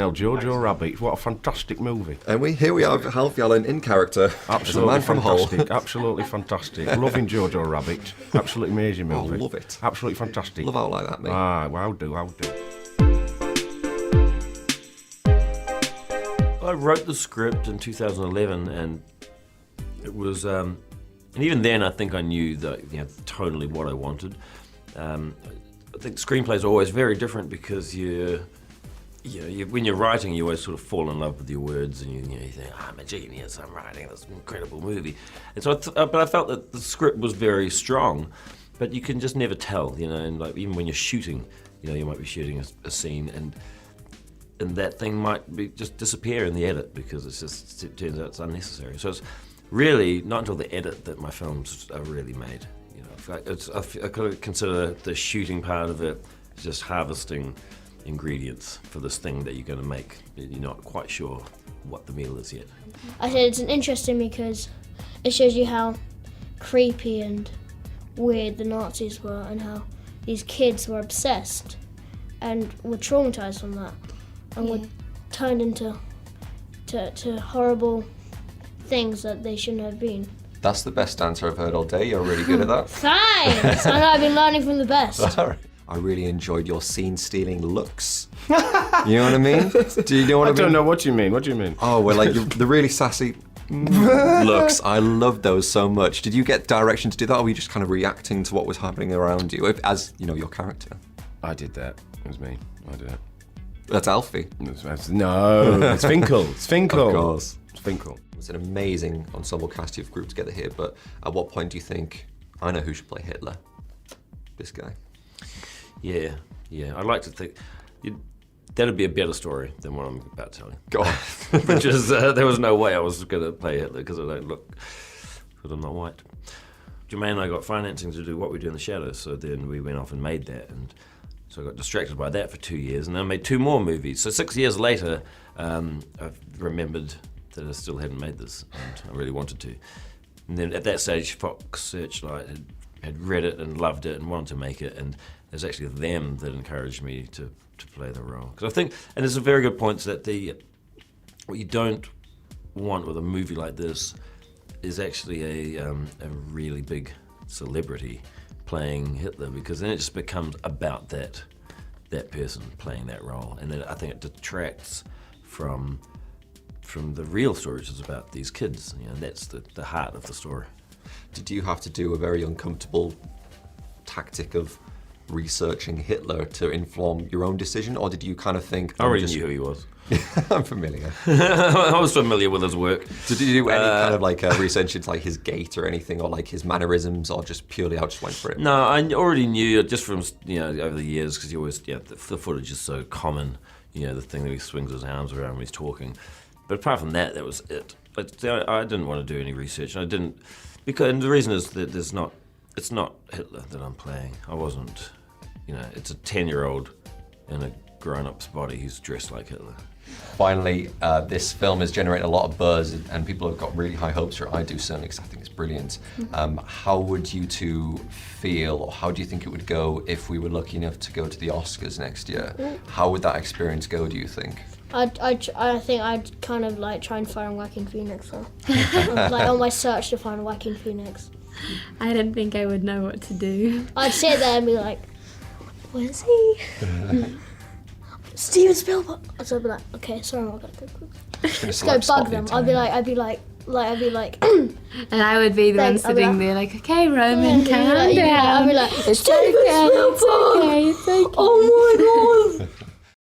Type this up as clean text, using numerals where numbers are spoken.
now, Jojo Rabbit. What a fantastic movie. And here we have Alfie Allen in character as a man from Hull. Absolutely fantastic. Loving Jojo Rabbit. Absolutely amazing movie. I love it. Absolutely fantastic. Love out like that, mate. I'll do. I wrote the script in 2011, and it was, and even then I think I knew that, tonally what I wanted. I think screenplays are always very different because when you're writing, you always sort of fall in love with your words, and you think, I'm a genius, I'm writing this incredible movie. And so, but I felt that the script was very strong, but you can just never tell, and like even when you're shooting, you might be shooting a scene, and that thing might just disappear in the edit because it turns out it's unnecessary. So it's really not until the edit that my films are really made. I kind of consider the shooting part of it just harvesting ingredients for this thing that you're going to make. You're not quite sure what the meal is yet. I said it's interesting because it shows you how creepy and weird the Nazis were and how these kids were obsessed and were traumatized from that and were turned into to horrible things that they shouldn't have been. That's the best answer I've heard all day. You're really good at that. Thanks! I know I've been learning from the best. All right. I really enjoyed your scene-stealing looks. You know what I mean? Do you know what I mean? I don't know what you mean. What do you mean? Oh, well, like the really sassy looks. I loved those so much. Did you get direction to do that, or were you just kind of reacting to what was happening around you, as your character? I did that. It was me. I did it. That's Alfie. No, it's Finkel. It's Finkel. Of course. It's Finkel. It's an amazing ensemble cast you've grouped together here, but at what point do you think, I know who should play Hitler? This guy. Yeah. I'd like to think that'd be a better story than what I'm about to tell you. Go on. Which is, there was no way I was going to play Hitler because I don't look, because I'm not white. Jermaine and I got financing to do What We Do in the Shadows, so then we went off and made that, and so I got distracted by that for 2 years, and then I made 2 more movies. So 6 years later, I've remembered that I still hadn't made this, and I really wanted to. And then at that stage, Fox Searchlight had read it and loved it and wanted to make it, and it was actually them that encouraged me to play the role. Because I think, and it's a very good point, that what you don't want with a movie like this is actually a really big celebrity playing Hitler, because then it just becomes about that person playing that role, and then I think it detracts from the real story, which is about these kids. That's the heart of the story. Did you have to do a very uncomfortable tactic of researching Hitler to inform your own decision, or did you kind of think... I already knew who he was. I'm familiar. I was familiar with his work. Did you do any kind of research into his gait or anything, or his mannerisms, or just purely I just went for it? No, I already knew just from over the years, because you always the footage is so common. The thing that he swings his arms around when he's talking. But apart from that, that was it. But I didn't want to do any research. I didn't, and the reason is that it's not Hitler that I'm playing. I wasn't, it's a 10-year-old in a grown-up's body who's dressed like Hitler. Finally, this film has generated a lot of buzz, and people have got really high hopes for it. I do certainly, because I think it's brilliant. How would you two feel, or how do you think it would go if we were lucky enough to go to the Oscars next year? How would that experience go, do you think? I think I'd kind of try and find Joaquin Phoenix. On my search to find Joaquin Phoenix. I don't think I would know what to do. I'd sit there and be like, where's he? Steven Spielberg. So I'd be like, okay, sorry, I'm not gonna Just go bug them. I'd be like. And I would be the one sitting there okay, Roman, calm down. I'd be like, it's okay. Oh my god!